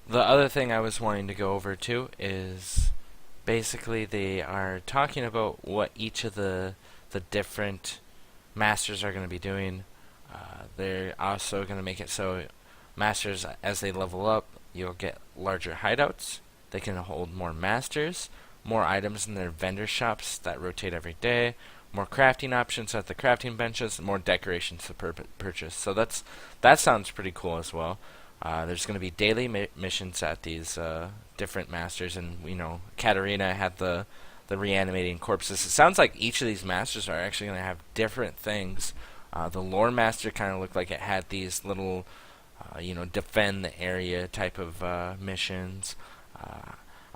the other thing I was wanting to go over too is basically they are talking about what each of the different masters are going to be doing. They're also going to make it so masters, as they level up, you'll get larger hideouts. They can hold more masters, more items in their vendor shops that rotate every day, more crafting options at the crafting benches, and more decorations to purchase. So that sounds pretty cool as well. There's going to be daily missions at these different masters, and Katarina had the reanimating corpses. It sounds like each of these masters are actually going to have different things. The lore master kind of looked like it had these little, defend the area type of missions.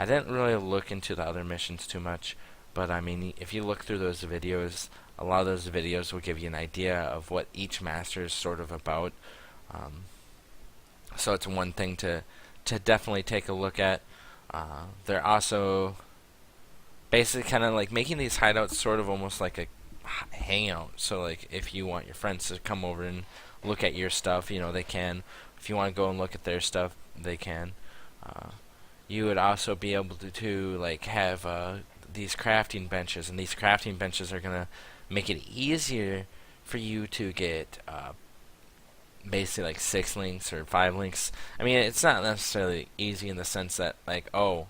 I didn't really look into the other missions too much, but I mean, if you look through those videos, a lot of those videos will give you an idea of what each master is sort of about. Um, so it's one thing to definitely take a look at. They're also basically kind of like making these hideouts sort of almost like a hangout. So like if you want your friends to come over and look at your stuff, they can. If you want to go and look at their stuff, they can. Uh, you would also be able to like have these crafting benches, and these crafting benches are gonna make it easier for you to get basically like 6 links or 5 links. I mean, it's not necessarily easy in the sense that like, oh,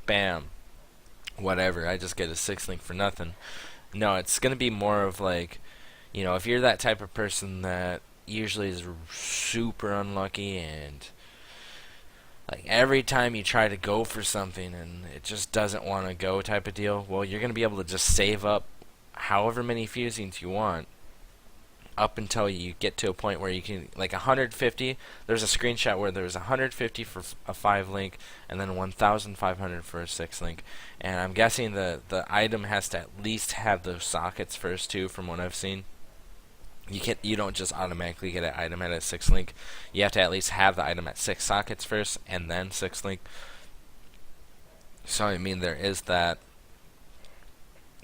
bam, whatever, I just get a 6 link for nothing. No, it's gonna be more of like, if you're that type of person that usually is super unlucky and like every time you try to go for something and it just doesn't want to go type of deal, well, you're gonna be able to just save up however many fusings you want up until you get to a point where you can, like 150. There's a screenshot where there was 150 for a 5 link and then 1,500 for a 6 link, and I'm guessing the item has to at least have those sockets first too, from what I've seen. You don't just automatically get an item at a 6 link. You have to at least have the item at 6 sockets first and then 6 link. So I mean, there is that.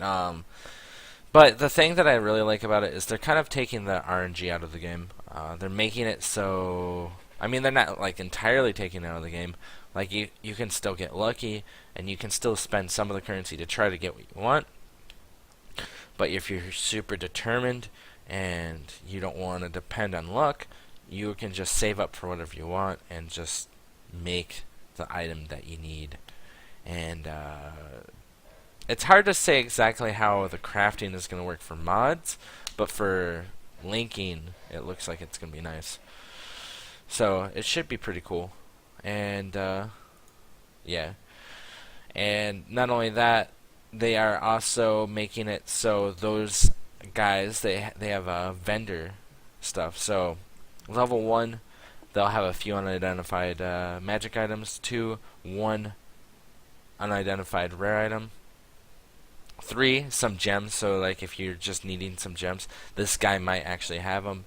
Um, But the thing that I really like about it is they're kind of taking the RNG out of the game. They're making it so. I mean, they're not like entirely taking it out of the game. Like you can still get lucky, and you can still spend some of the currency to try to get what you want. But if you're super determined and you don't want to depend on luck, you can just save up for whatever you want and just make the item that you need. And it's hard to say exactly how the crafting is going to work for mods, but for linking, it looks like it's going to be nice. So it should be pretty cool. And yeah. And not only that, they are also making it so those guys, they have vendor stuff. So level 1, they'll have a few unidentified magic items. 2, 1 unidentified rare item. 3, some gems, so like if you're just needing some gems, this guy might actually have them.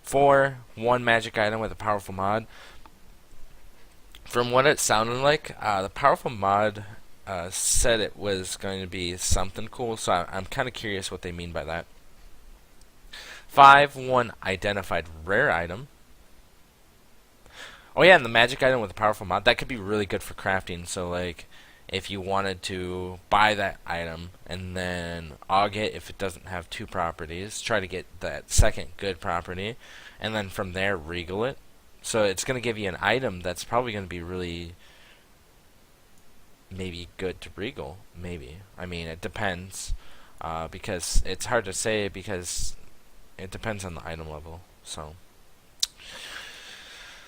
4, 1 magic item with a powerful mod. From what it sounded like, the powerful mod said it was going to be something cool, so I'm kind of curious what they mean by that. 5, 1 identified rare item. Oh yeah, and the magic item with a powerful mod, that could be really good for crafting, so like if you wanted to buy that item and then aug it if it doesn't have 2 properties, try to get that second good property, and then from there regal it. So it's going to give you an item that's probably going to be really maybe good to regal, maybe. I mean, it depends, because it's hard to say because it depends on the item level. So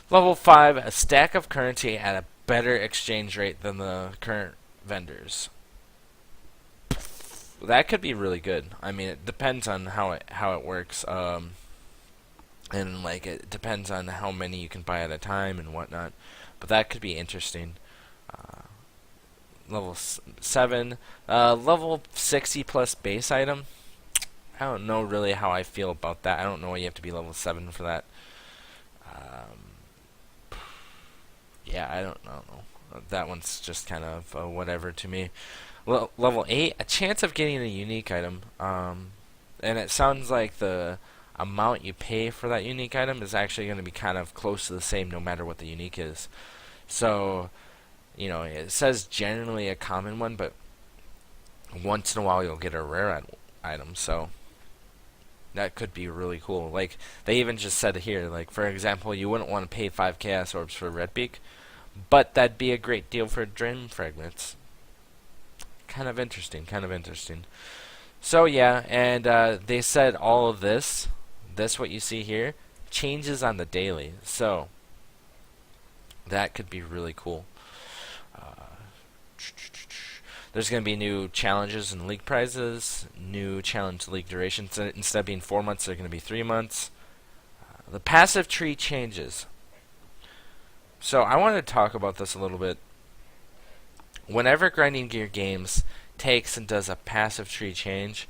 level 5, a stack of currency at a better exchange rate than the current vendors. That could be really good. I mean, it depends on how it works, and like it depends on how many you can buy at a time and whatnot. But that could be interesting. Level 7, level 60 plus base item. I don't know really how I feel about that. I don't know why you have to be level 7 for that. Yeah, I don't know. That one's just kind of whatever to me. Level 8, a chance of getting a unique item. And it sounds like the amount you pay for that unique item is actually going to be kind of close to the same no matter what the unique is. So, it says generally a common one, but once in a while you'll get a rare item. So that could be really cool. Like they even just said here, like for example, you wouldn't want to pay 5 chaos orbs for Redbeak, but that'd be a great deal for Dream Fragments. Kind of interesting. Kind of interesting. So yeah, and they said all of this what you see here, changes on the daily. So that could be really cool. Uh, there's going to be new challenges and league prizes, new challenge league durations. So instead of being 4 months, they're going to be 3 months. The passive tree changes. So I wanted to talk about this a little bit. Whenever Grinding Gear Games takes and does a passive tree change,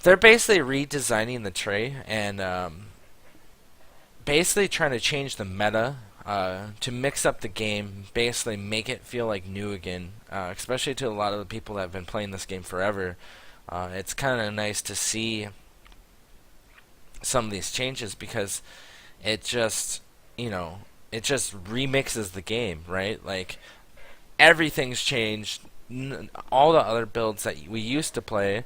they're basically redesigning the tree and basically trying to change the meta to mix up the game, basically make it feel like new again, especially to a lot of the people that have been playing this game forever. It's kind of nice to see some of these changes because it just, it just remixes the game, right? Like, everything's changed. All the other builds that we used to play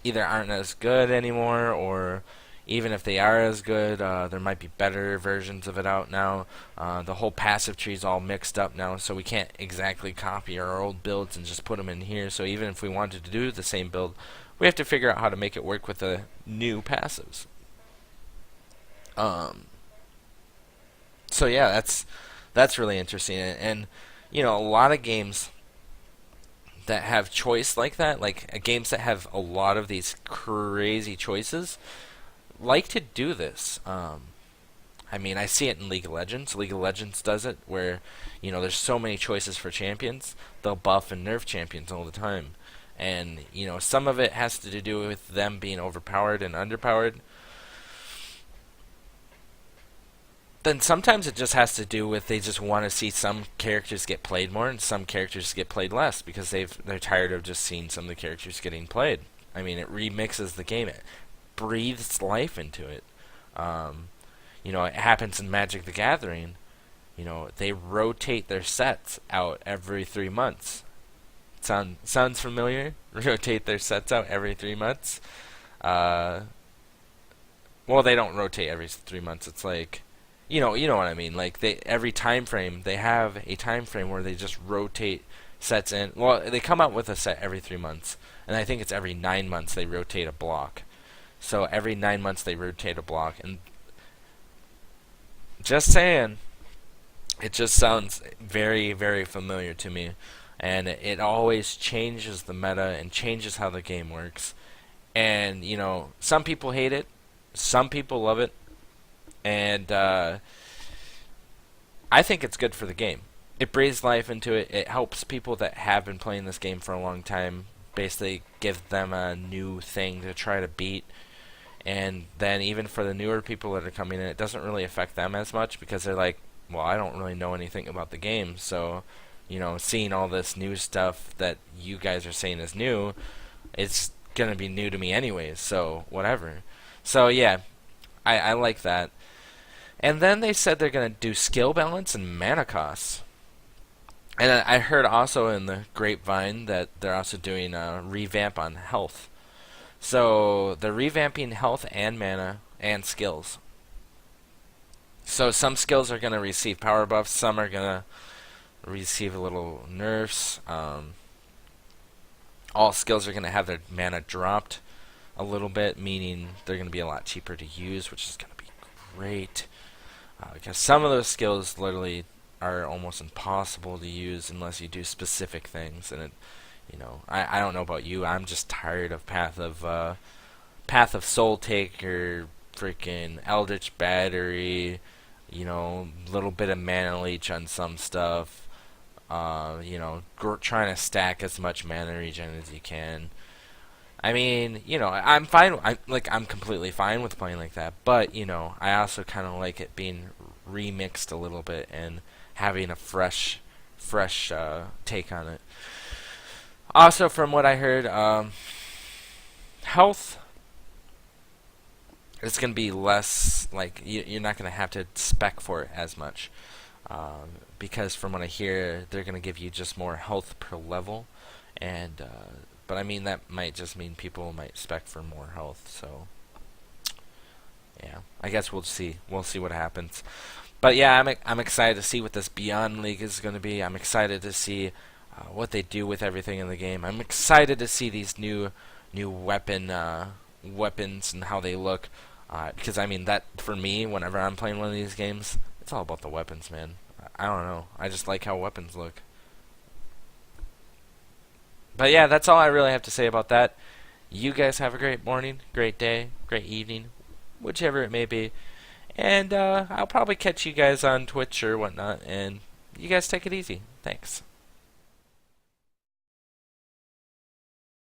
either aren't as good anymore, or even if they are as good, there might be better versions of it out now. The whole passive tree is all mixed up now, so we can't exactly copy our old builds and just put them in here. So even if we wanted to do the same build, we have to figure out how to make it work with the new passives. Um, so yeah, that's really interesting, and a lot of games that have choice like that, like games that have a lot of these crazy choices, like to do this. I mean, I see it in League of Legends. League of Legends does it where, there's so many choices for champions. They'll buff and nerf champions all the time. And, some of it has to do with them being overpowered and underpowered. Then sometimes it just has to do with they just want to see some characters get played more and some characters get played less because they're tired of just seeing some of the characters getting played. I mean, it remixes the game. It breathes life into it. It happens in Magic the Gathering. They rotate their sets out every 3 months. Sounds familiar? Rotate their sets out every 3 months. Uh, well, they don't rotate every 3 months. It's like, you know what I mean. Like every time frame, they have a time frame where they just rotate sets in. Well, they come out with a set every 3 months, and I think it's every 9 months they rotate a block. So every 9 months they rotate a block, and just saying, it just sounds very, very familiar to me. And it always changes the meta and changes how the game works. And, some people hate it, some people love it, and I think it's good for the game. It breathes life into it. It helps people that have been playing this game for a long time, basically give them a new thing to try to beat. And then even for the newer people that are coming in, it doesn't really affect them as much because they're like, well, I don't really know anything about the game, so seeing all this new stuff that you guys are saying is new, it's gonna be new to me anyways, so whatever. So yeah, I like that. And then they said they're gonna do skill balance and mana costs. And I heard also in the grapevine that they're also doing a revamp on health. So they're revamping health and mana and skills. So some skills are going to receive power buffs, some are going to receive a little nerfs. All skills are going to have their mana dropped a little bit, meaning they're going to be a lot cheaper to use, which is going to be great. Because some of those skills literally are almost impossible to use unless you do specific things, and I don't know about you. I'm just tired of Path of Soul Taker, freaking Eldritch Battery, little bit of Mana Leech on some stuff. Trying to stack as much mana regen as you can. I mean, I'm fine. I'm completely fine with playing like that. But I also kind of like it being remixed a little bit and having a fresh take on it. Also, from what I heard, health is going to be less, like, you're not going to have to spec for it as much. because from what I hear, they're going to give you just more health per level, and but I mean that might just mean people might spec for more health. So yeah, I guess we'll see. We'll see what happens. But yeah, I'm excited to see what this Beyond League is going to be. I'm excited to see what they do with everything in the game. I'm excited to see these new weapons and how they look. Because I mean that for me, whenever I'm playing one of these games, it's all about the weapons, man. I don't know. I just like how weapons look. But yeah, that's all I really have to say about that. You guys have a great morning, great day, great evening, whichever it may be. And I'll probably catch you guys on Twitch or whatnot. And you guys take it easy. Thanks.